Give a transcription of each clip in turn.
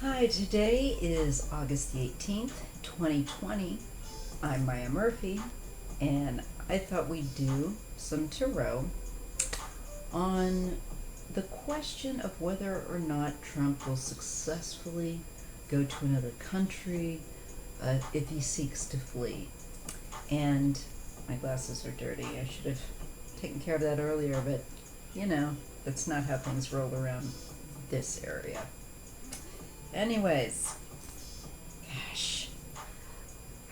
Hi, today is August the 18th, 2020. I'm Maya Murphy, and I thought we'd do some tarot on the question of whether or not Trump will successfully go to another country if he seeks to flee. And my glasses are dirty. I should have taken care of that earlier, but that's not how things roll around this area. Anyways, gosh,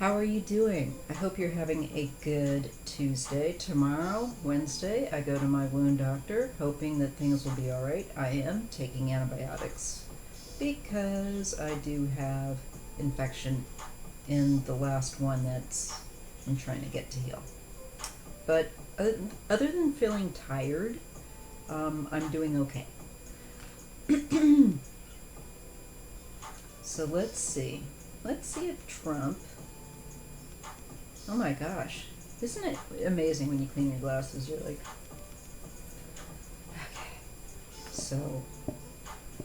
how are you doing? I hope you're having a good Tuesday. Tomorrow, Wednesday, I go to my wound doctor, hoping that things will be all right. I am taking antibiotics because I do have infection in the last one that's I'm trying to get to heal. But other than feeling tired, I'm doing okay. So let's see. Let's see if Trump. Oh my gosh. Isn't it amazing when you clean your glasses? You're like, okay. So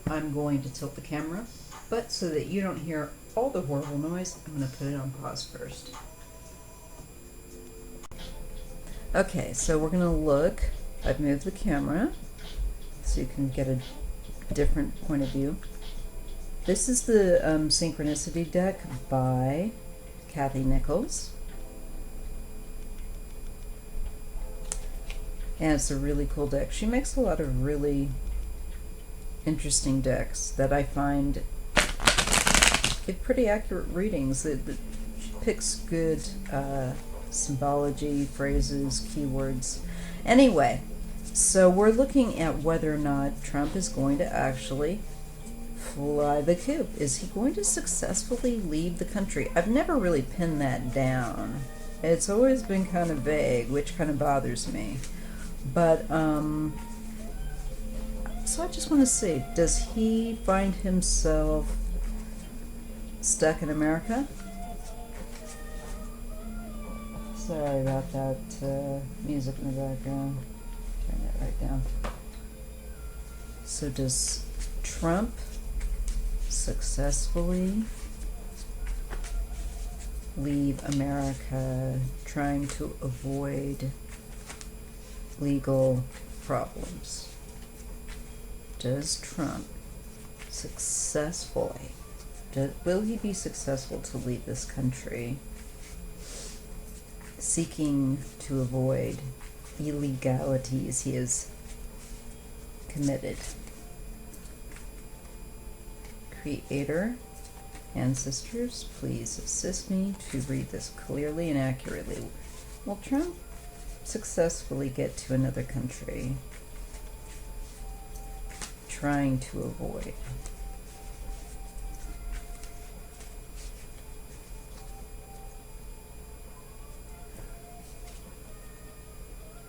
I'm going to tilt the camera, but so that you don't hear all the horrible noise, I'm going to put it on pause first. Okay, so we're going to look. I've moved the camera so you can get a different point of view. This is the Synchronicity deck by Kathy Nichols. And it's a really cool deck. She makes a lot of really interesting decks that I find give pretty accurate readings. She picks good symbology, phrases, keywords. Anyway, so we're looking at whether or not Trump is going to actually fly the coop. Is he going to successfully leave the country? I've never really pinned that down. It's always been kind of vague, which kind of bothers me. But, so I just want to see, does he find himself stuck in America? Sorry about that music in the background. Turn that right down. So does Trump successfully leave America trying to avoid legal problems? Does Trump successfully, will he be successful to leave this country seeking to avoid illegalities he has committed? Creator, ancestors, please assist me to read this clearly and accurately. Will Trump successfully get to another country trying to avoid?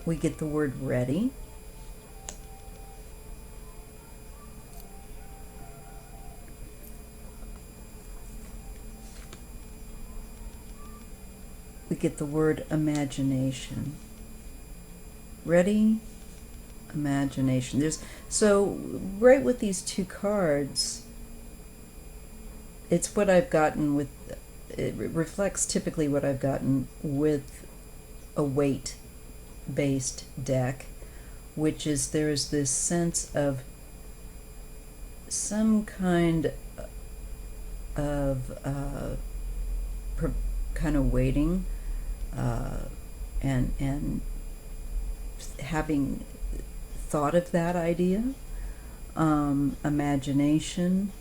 We get the word ready. We get the word imagination. Ready, imagination. So right with these two cards, it's what I've gotten with, it reflects typically what I've gotten with a weight-based deck, which is there's this sense of some kind of kind of waiting and having thought of that idea, imagination.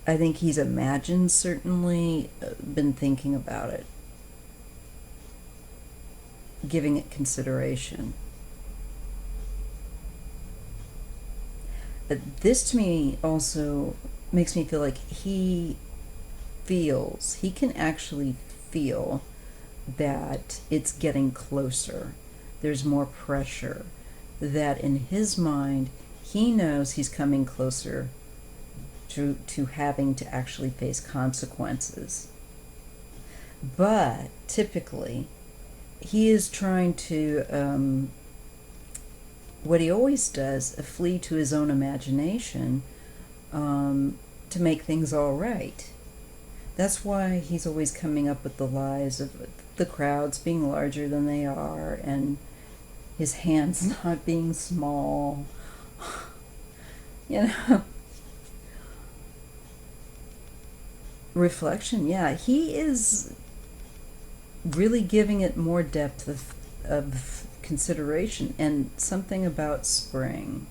I think he's imagined, certainly been thinking about it, giving it consideration. This to me also makes me feel like he can actually feel that it's getting closer. There's more pressure. That in his mind, he knows he's coming closer to having to actually face consequences. But typically, he is trying to what he always does, flee to his own imagination to make things all right. That's why he's always coming up with the lies of the crowds being larger than they are and his hands not being small. You know, reflection, yeah, he is really giving it more depth of consideration, and something about spring.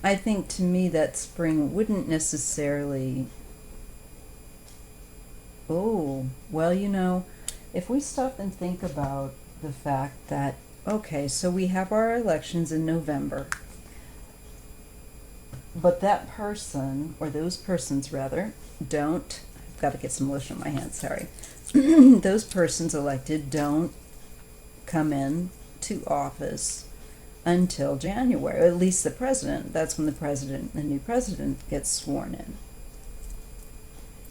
I think to me that spring wouldn't necessarily. Oh, well, if we stop and think about the fact that, okay, so we have our elections in November, but that person, or those persons rather, don't, I've got to get some lotion on my hands, sorry. Those persons elected don't come in to office until January, or at least the president. That's when the new president gets sworn in.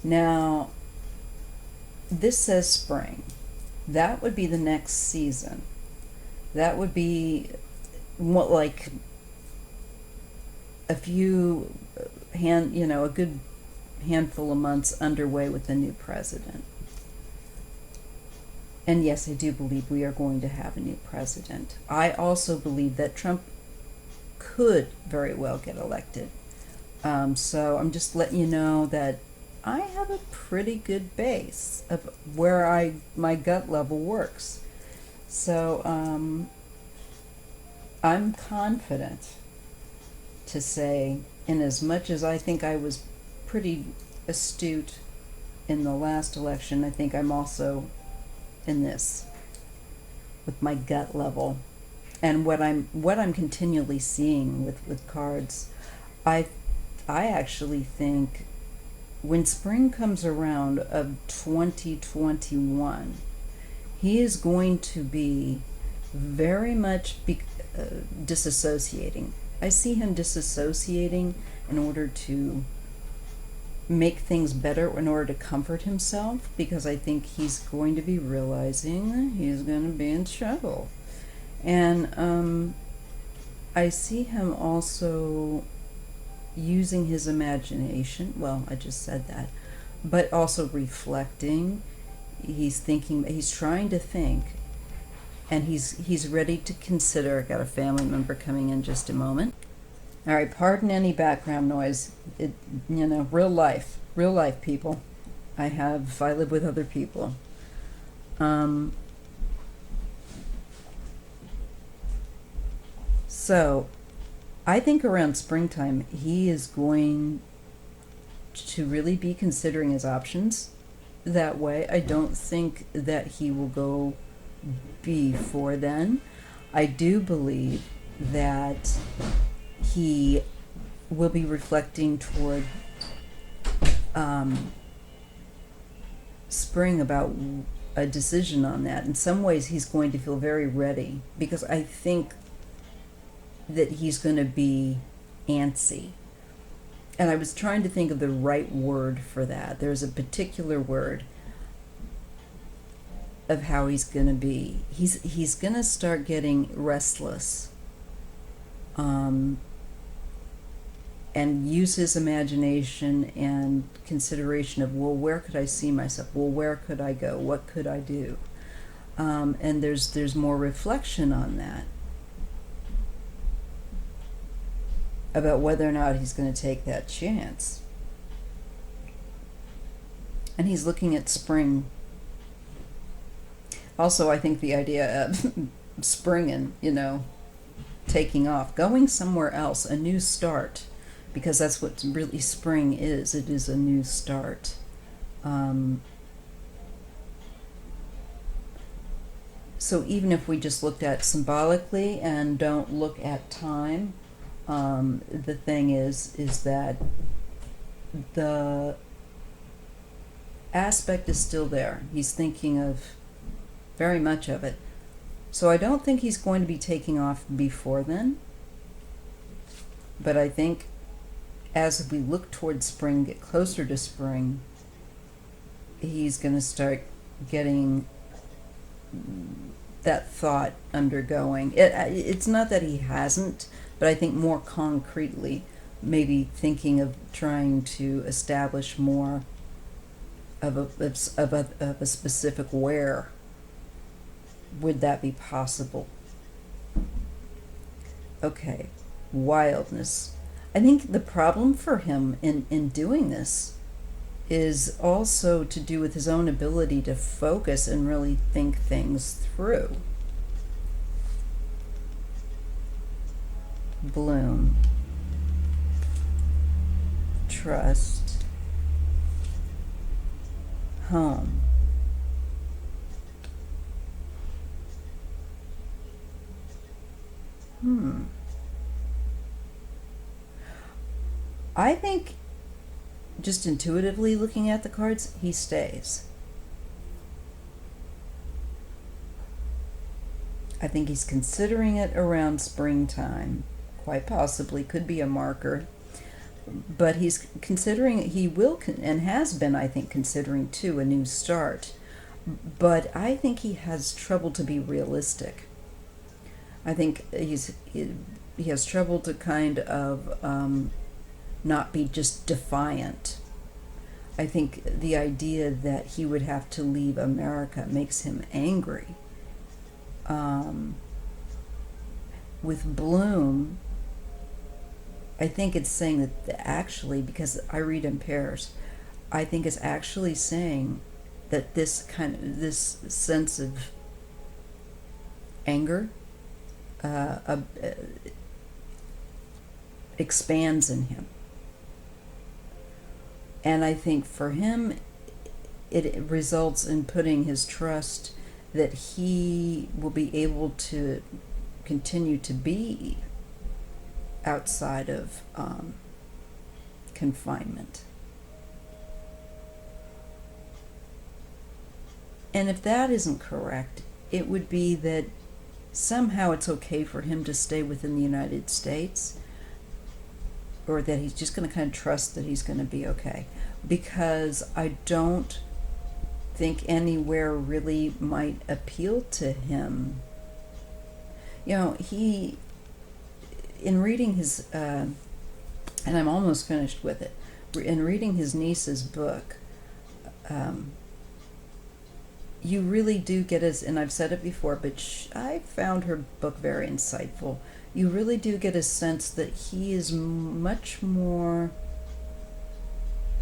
Now, this says spring. That would be the next season. That would be what, like a good handful of months underway with the new president. And yes, I do believe we are going to have a new president. I also believe that Trump could very well get elected. So I'm just letting you know that I have a pretty good base of where my gut level works. So I'm confident to say, in as much as I think I was pretty astute in the last election, I think I'm also in this with my gut level and what I'm continually seeing with cards. I actually think when spring comes around of 2021, he is going to be very much disassociating. I see him disassociating in order to make things better, in order to comfort himself, because I think he's going to be realizing he's going to be in trouble. And I see him also using his imagination. Well, I just said that. But also reflecting. He's thinking, he's trying to think, and he's ready to consider. I got a family member coming in just a moment. All right, pardon any background noise. Real life, people. I live with other people. So, I think around springtime, he is going to really be considering his options that way. I don't think that he will go before then. I do believe that he will be reflecting toward spring about a decision on that. In some ways, he's going to feel very ready, because I think that he's going to be antsy. And I was trying to think of the right word for that. There's a particular word of how he's going to be. He's going to start getting restless. And use his imagination and consideration of, well, where could I see myself? Well, where could I go? What could I do? And there's more reflection on that, about whether or not he's going to take that chance. And he's looking at spring. Also, I think the idea of springing, taking off, going somewhere else, a new start, because that's what really spring is. It is a new start. So even if we just looked at symbolically and don't look at time, the thing is that the aspect is still there. He's thinking of very much of it. So I don't think he's going to be taking off before then. But I think as we look towards spring, get closer to spring, he's going to start getting that thought undergoing. It's not that he hasn't, but I think more concretely, maybe thinking of trying to establish more of a specific where would that be possible. Okay, wildness. I think the problem for him in doing this is also to do with his own ability to focus and really think things through. Bloom. Trust. Home. I think, just intuitively looking at the cards, he stays. I think he's considering it around springtime. Quite possibly could be a marker. But he's considering, he will, and has been, I think, considering too, a new start. But I think he has trouble to be realistic. I think he has trouble to kind of not be just defiant. I think the idea that he would have to leave America makes him angry. With Bloom, I think it's saying that actually, because I read in pairs, I think it's actually saying that this sense of anger expands in him. And I think for him, it results in putting his trust that he will be able to continue to be outside of confinement. And if that isn't correct, it would be that somehow it's okay for him to stay within the United States, or that he's just going to kind of trust that he's going to be okay. Because I don't think anywhere really might appeal to him. You know, he, in reading his, and I'm almost finished with it, in reading his niece's book, you really do get as, and I've said it before, but I found her book very insightful. You really do get a sense that he is much more,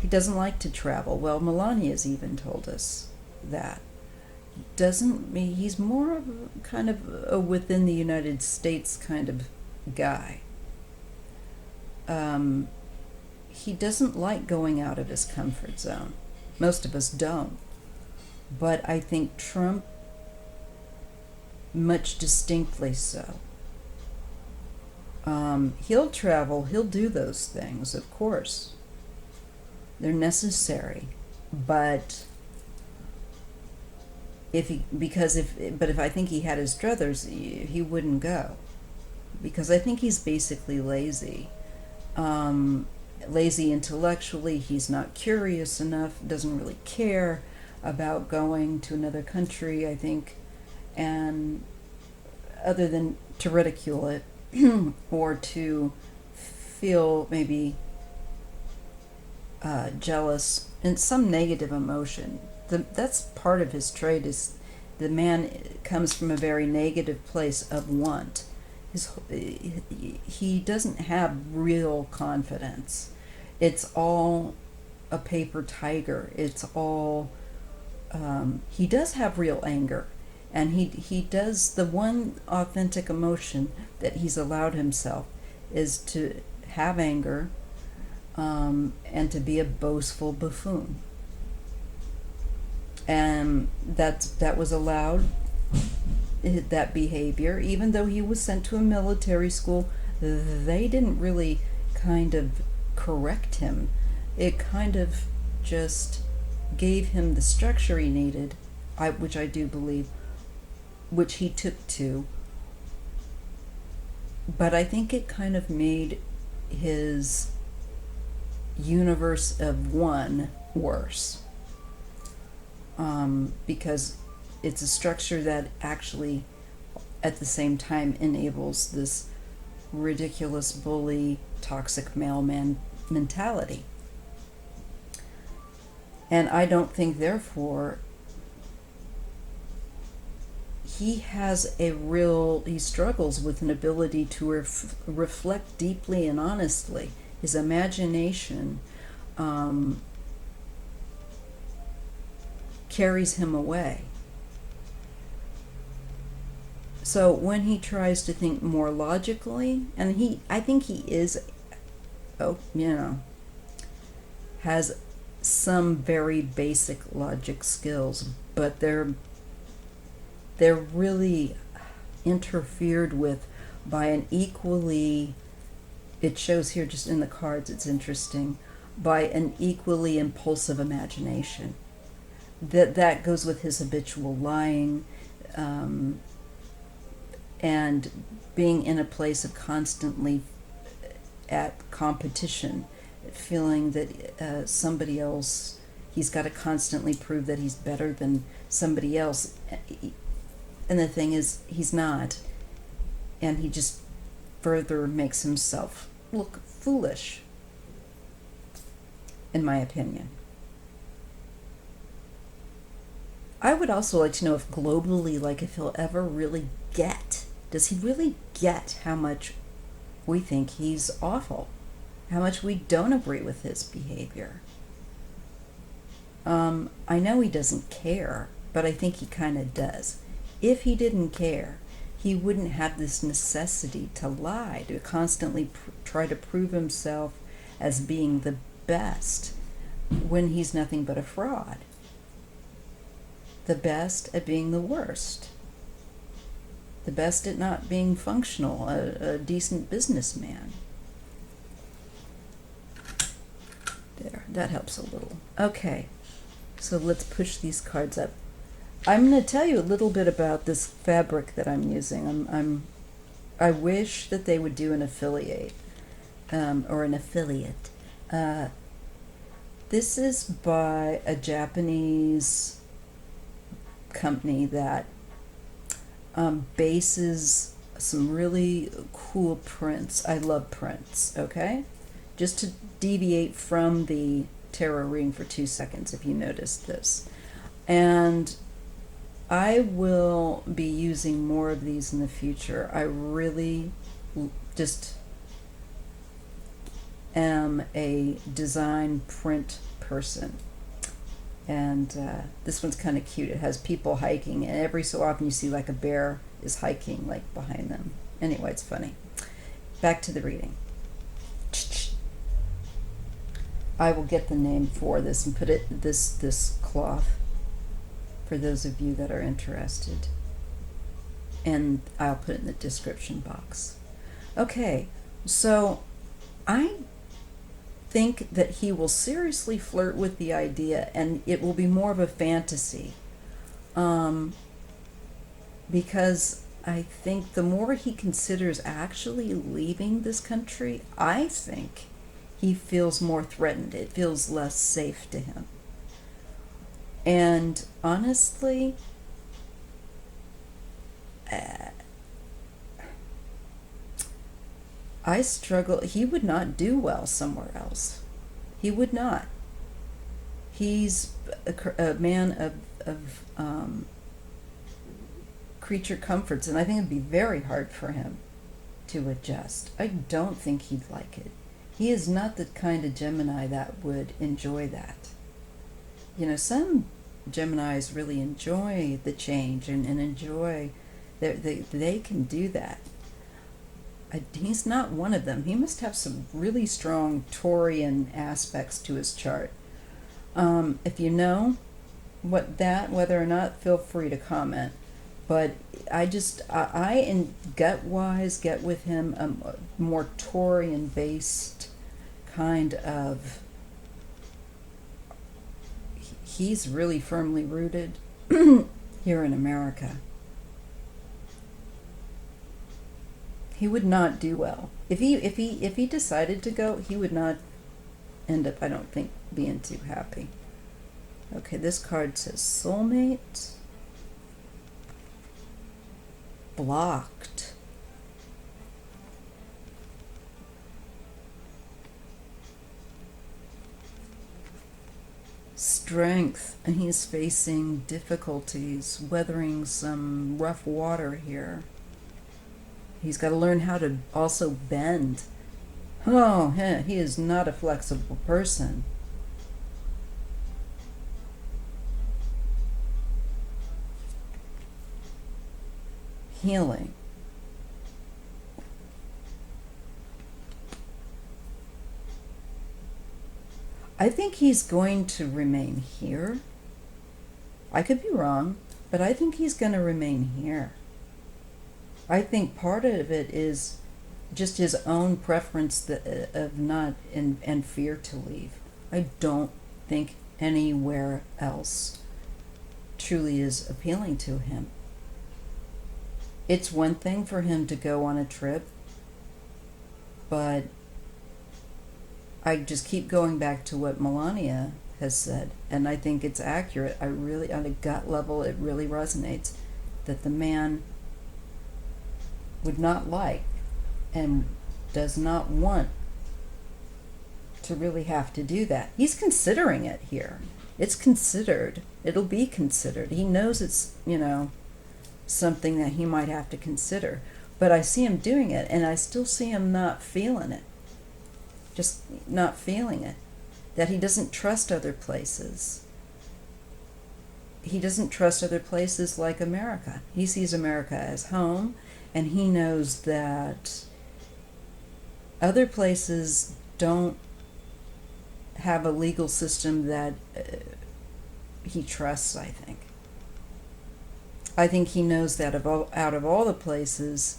he doesn't like to travel. Well, Melania's even told us that. He's more of a kind of a within the United States kind of guy. He doesn't like going out of his comfort zone. Most of us don't. But I think Trump, much distinctly so. He'll travel, he'll do those things, of course. They're necessary. But if I think he had his druthers, he wouldn't go. Because I think he's basically lazy. Lazy intellectually, he's not curious enough, doesn't really care about going to another country, I think, and other than to ridicule it or to feel maybe jealous and some negative emotion. That's part of his trait, is the man comes from a very negative place of want. He doesn't have real confidence. It's all a paper tiger. It's all he does have real anger, and he does, the one authentic emotion that he's allowed himself is to have anger, and to be a boastful buffoon. And that was allowed, that behavior, even though he was sent to a military school. They didn't really kind of correct him. It kind of just gave him the structure he needed, which I do believe, which he took to. But I think it kind of made his universe of one worse, because it's a structure that actually at the same time enables this ridiculous bully, toxic mailman mentality. And I don't think, therefore, he struggles with an ability to reflect deeply and honestly. His imagination carries him away. So when he tries to think more logically, and I think he is, has some very basic logic skills, but they're really interfered with by an equally, it shows here just in the cards, it's interesting, by an equally impulsive imagination. That goes with his habitual lying, and being in a place of constantly at competition, feeling that somebody else, he's got to constantly prove that he's better than somebody else. And the thing is, he's not. And he just further makes himself look foolish, in my opinion. I would also like to know if globally, if he'll ever really does he really get how much we think he's awful? How much we don't agree with his behavior? I know he doesn't care, but I think he kind of does. If he didn't care, he wouldn't have this necessity to lie, to constantly try to prove himself as being the best when he's nothing but a fraud. The best at being the worst. The best at not being functional, a decent businessman. There, that helps a little. Okay, so let's push these cards up. I'm going to tell you a little bit about this fabric that I'm using. I wish that they would do an affiliate, or an affiliate. This is by a Japanese company that bases some really cool prints. I love prints, okay? Just to deviate from the tarot reading for 2 seconds, if you noticed this. And I will be using more of these in the future. I really just am a design print person. And this one's kind of cute. It has people hiking, and every so often you see a bear is hiking behind them. Anyway, it's funny. Back to the reading. I will get the name for this and put it this cloth for those of you that are interested, and I'll put it in the description box. Okay, so I think that he will seriously flirt with the idea, and it will be more of a fantasy, because I think the more he considers actually leaving this country, I think he feels more threatened. It feels less safe to him. And honestly, I struggle. He would not do well somewhere else. He would not. He's a man of creature comforts, and I think it'd be very hard for him to adjust. I don't think he'd like it. He is not the kind of Gemini that would enjoy that. Some Geminis really enjoy the change and enjoy, they can do that. He's not one of them. He must have some really strong Taurian aspects to his chart. If you know whether or not, feel free to comment. But I in gut-wise get with him a more Taurian-based kind of. He's really firmly rooted here in America. He would not do well. If he decided to go, he would not end up, I don't think, being too happy. Okay, this card says soulmate. blocked. Strength, and he's facing difficulties, weathering some rough water here. He's got to learn how to also bend. Oh, he is not a flexible person. Healing. I think he's going to remain here. I could be wrong, but I think he's going to remain here. I think part of it is just his own preference of not and fear to leave. I don't think anywhere else truly is appealing to him. It's one thing for him to go on a trip, but I just keep going back to what Melania has said, and I think it's accurate. I really, on a gut level, it really resonates that the man would not like and does not want to really have to do that. He's considering it here. It's considered. It'll be considered. He knows it's, something that he might have to consider. But I see him doing it, and I still see him not feeling it. Just not feeling it. That he doesn't trust other places. He doesn't trust other places like America. He sees America as home, and he knows that other places don't have a legal system that he trusts, I think. I think he knows that out of all the places,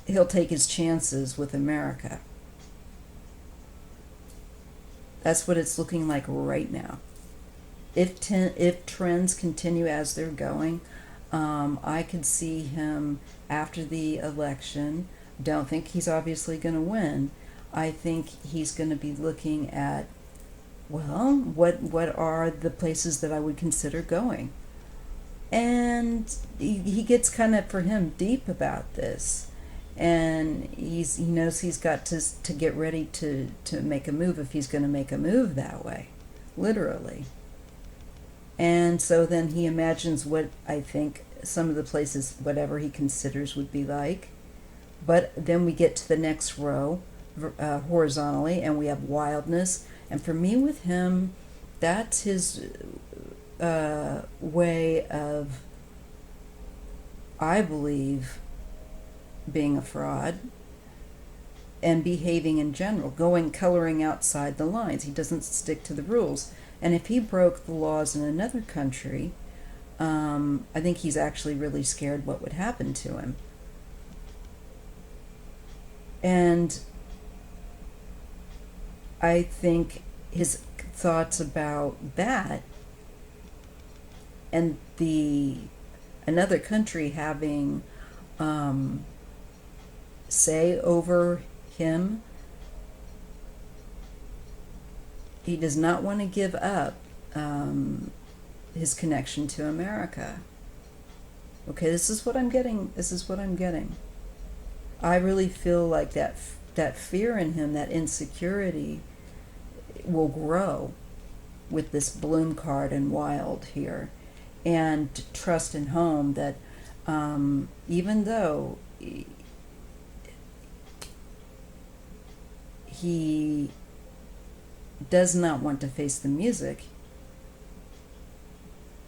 he'll take his chances with America. That's what it's looking like right now. If trends continue as they're going, I could see him after the election. Don't think he's obviously going to win. I think he's going to be looking at, well, what are the places that I would consider going? And he gets kind of, for him, deep about this. And he knows he's got to get ready to make a move if he's going to make a move that way, literally. And so then he imagines what I think some of the places, whatever he considers, would be like. But then we get to the next row, horizontally, and we have wildness. And for me, with him, that's his way of, I believe, being a fraud and behaving in general, coloring outside the lines. He doesn't stick to the rules. And if he broke the laws in another country, I think he's actually really scared what would happen to him. And I think his thoughts about that and another country having say over him, he does not want to give up his connection to America. Okay, this is what I'm getting. I really feel like that fear in him, that insecurity, will grow with this Bloom card and Wild here, and trust in home that even though he does not want to face the music,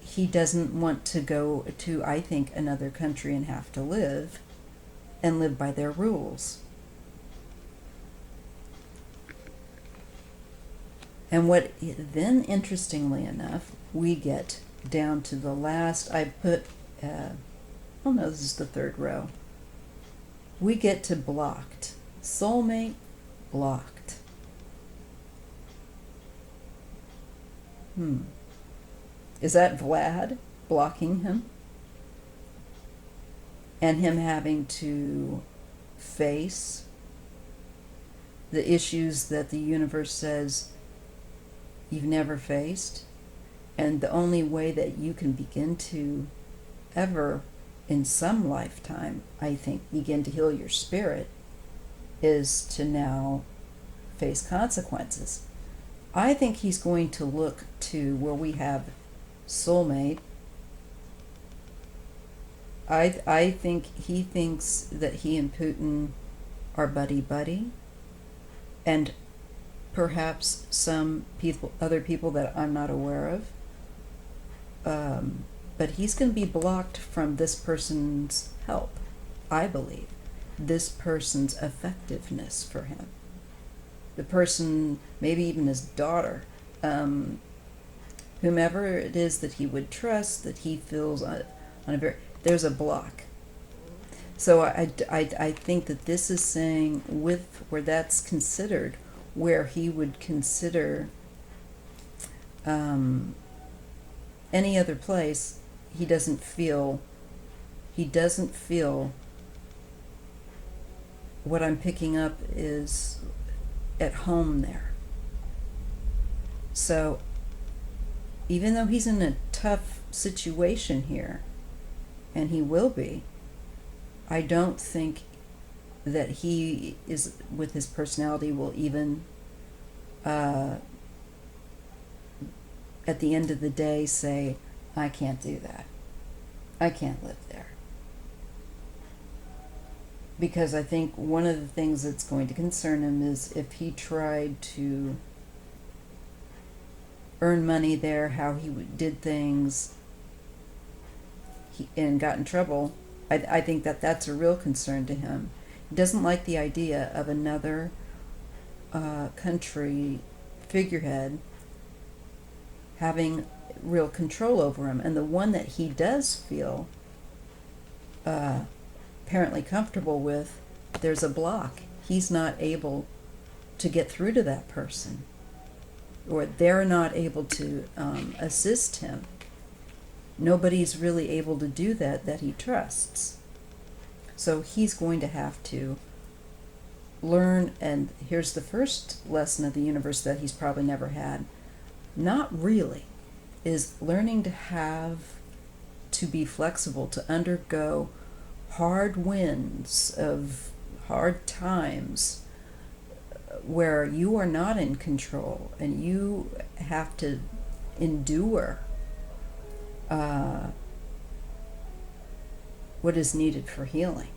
he doesn't want to go to, I think, another country and have to live by their rules. And what then, interestingly enough, we get down to the last, I put, oh no, this is the third row. We get to blocked. Soulmate, blocked. Is that Vlad blocking him? And him having to face the issues that the universe says you've never faced? And the only way that you can begin to ever in some lifetime, I think, begin to heal your spirit is to now face consequences. I think he's going to look to where we have soulmate. I think he thinks that he and Putin are buddy-buddy, and perhaps some people, other people that I'm not aware of. But he's going to be blocked from this person's help, I believe. This person's effectiveness for him. The person, maybe even his daughter, whomever it is that he would trust, that he feels on a very, there's a block. So I think that this is saying with where that's considered, where he would consider any other place, he doesn't feel what I'm picking up is at home there. So even though he's in a tough situation here, and he will be, I don't think that he is, with his personality, will even at the end of the day say, I can't do that. I can't live there. Because I think one of the things that's going to concern him is if he tried to earn money there, how he did things, and got in trouble. I think that that's a real concern to him. He doesn't like the idea of another country figurehead having real control over him. And the one that he does feel apparently comfortable with, there's a block. He's not able to get through to that person, or they're not able to assist him. Nobody's really able to do that he trusts. So he's going to have to learn, and here's the first lesson of the universe that he's probably never had. Not really, is learning to be flexible, to undergo hard winds of hard times where you are not in control and you have to endure what is needed for healing.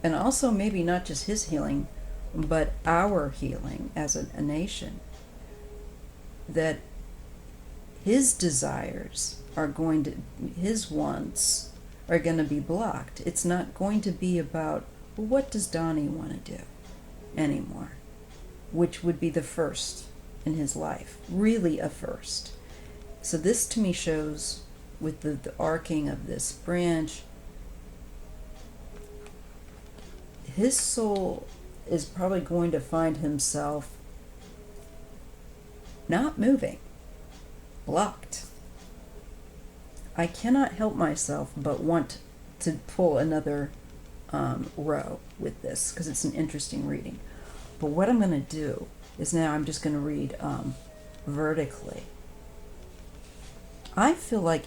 And also maybe not just his healing, but our healing as a nation. That his desires are going to, his wants are going to be blocked. It's not going to be about, well, what does Donnie want to do anymore? Which would be the first in his life. Really a first. So this to me shows, with the arcing of this branch, his soul is probably going to find himself not moving, blocked. I cannot help myself but want to pull another row with this, because it's an interesting reading. But what I'm going to do is now I'm just going to read vertically. I feel like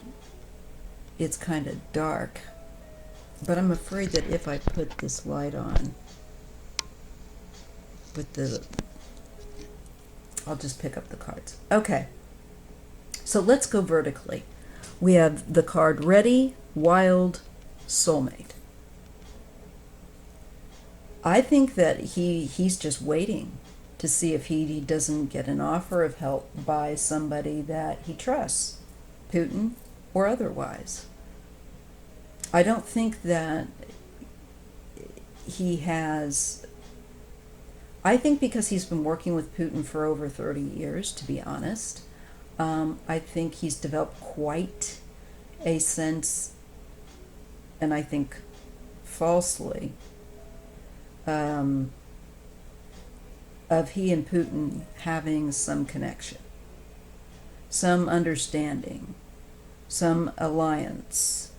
it's kind of dark, but I'm afraid that if I put this light on with the, I'll just pick up the cards. Okay, so let's go vertically. We have the card Ready, Wild, Soulmate. I think that he's just waiting to see if he doesn't get an offer of help by somebody that he trusts, Putin or otherwise. I don't think that he has, I think because he's been working with Putin for over 30 years, to be honest, I think he's developed quite a sense, and I think falsely, of he and Putin having some connection, some understanding, some alliance,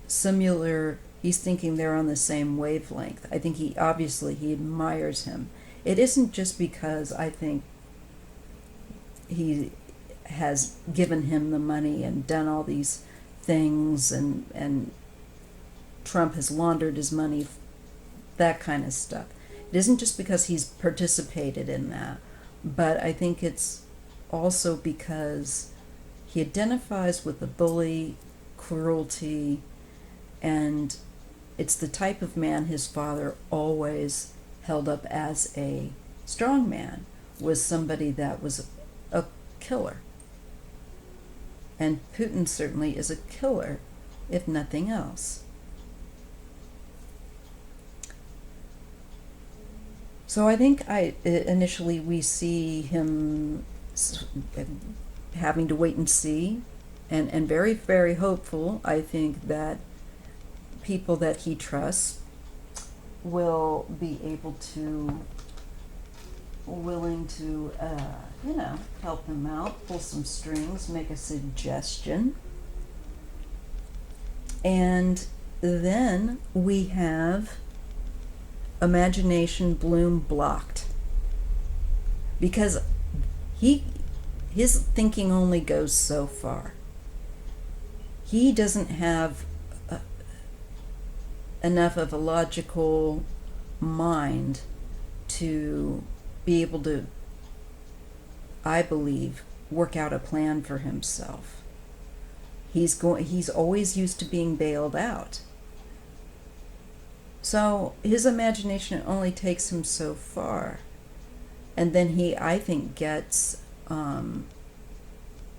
similar. He's thinking they're on the same wavelength. I think he admires him. It isn't just because I think he has given him the money and done all these things, and Trump has laundered his money, that kind of stuff. It isn't just because he's participated in that, but I think it's also because he identifies with the bully, cruelty, and it's the type of man his father always held up as a strong man, was somebody that was a killer. And Putin certainly is a killer, if nothing else. So I think initially we see him having to wait and see, and very, very hopeful. I think that people that he trusts will be willing to, help him out, pull some strings, make a suggestion. And then we have imagination bloom blocked, because his thinking only goes so far. He doesn't have enough of a logical mind to be able to, I believe, work out a plan for himself. He's always used to being bailed out. So his imagination only takes him so far. And then he, I think, gets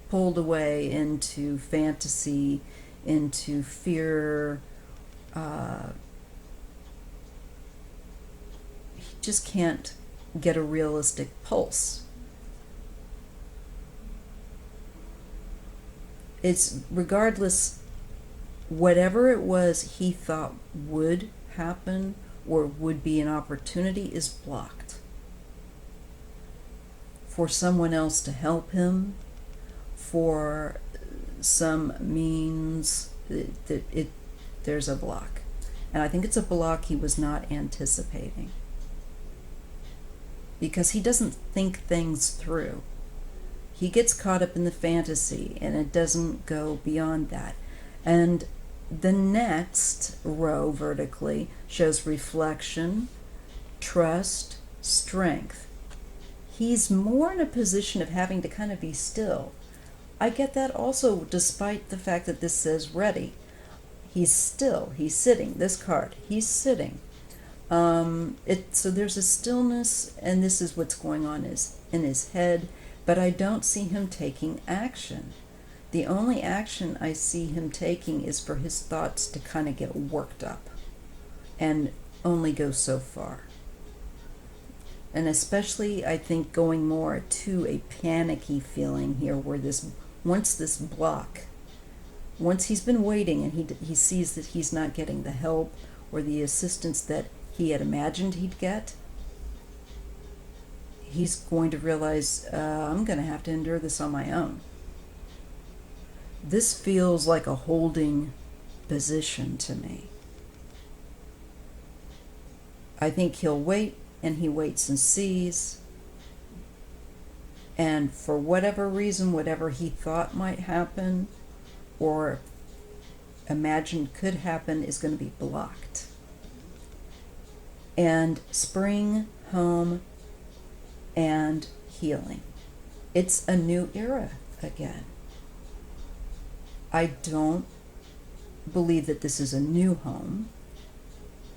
pulled away into fantasy, into fear. He just can't get a realistic pulse. It's regardless, whatever it was he thought would happen or would be an opportunity is blocked. For someone else to help him, for some means, there's a block. And I think it's a block he was not anticipating, because he doesn't think things through. He gets caught up in the fantasy, and it doesn't go beyond that. And the next row vertically shows reflection, trust, strength. He's more in a position of having to kind of be still. I get that also, despite the fact that this says ready. He's still, he's sitting, this card, he's sitting. So there's a stillness, and this is what's going on in his head, but I don't see him taking action. The only action I see him taking is for his thoughts to kind of get worked up and only go so far. And especially, I think, going more to a panicky feeling here, where once he's been waiting and he sees that he's not getting the help or the assistance that he had imagined he'd get, he's going to realize, I'm going to have to endure this on my own. This feels like a holding position to me. I think he'll wait, and he waits and sees. And for whatever reason, whatever he thought might happen or imagined could happen is going to be blocked. And spring, home, and healing. It's a new era again. I don't believe that this is a new home.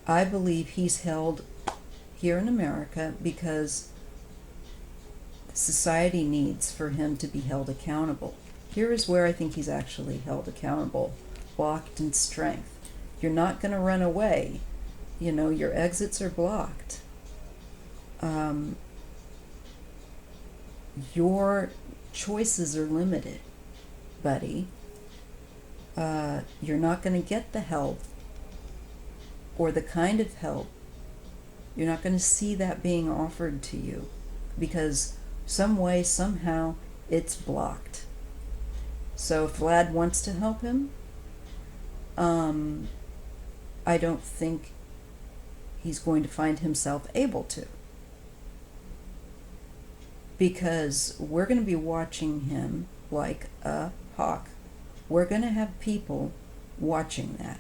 I believe he's held here in America because society needs for him to be held accountable. Here is where I think he's actually held accountable, blocked in strength. You're not going to run away. Your exits are blocked. Your choices are limited, buddy. You're not going to get the help or the kind of help. You're not going to see that being offered to you because some way, somehow, it's blocked. So if Vlad wants to help him, I don't think he's going to find himself able to. Because we're going to be watching him like a hawk. We're going to have people watching that.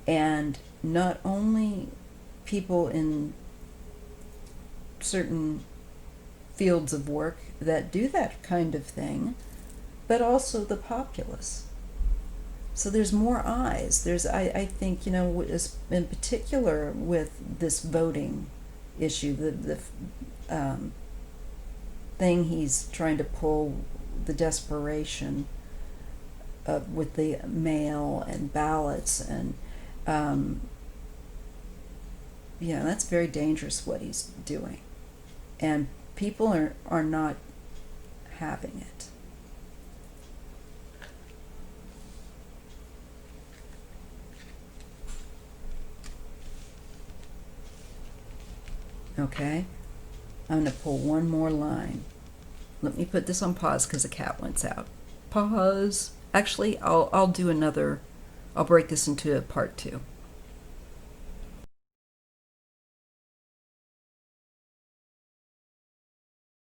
And not only people in certain fields of work that do that kind of thing, but also the populace. So there's more eyes. I think, in particular with this voting issue, the thing he's trying to pull, the desperation with the mail and ballots, and that's very dangerous what he's doing, and people are not having it. Okay, I'm going to pull one more line. Let me put this on pause because the cat wants out. Pause. Actually, I'll do another. I'll break this into a part 2.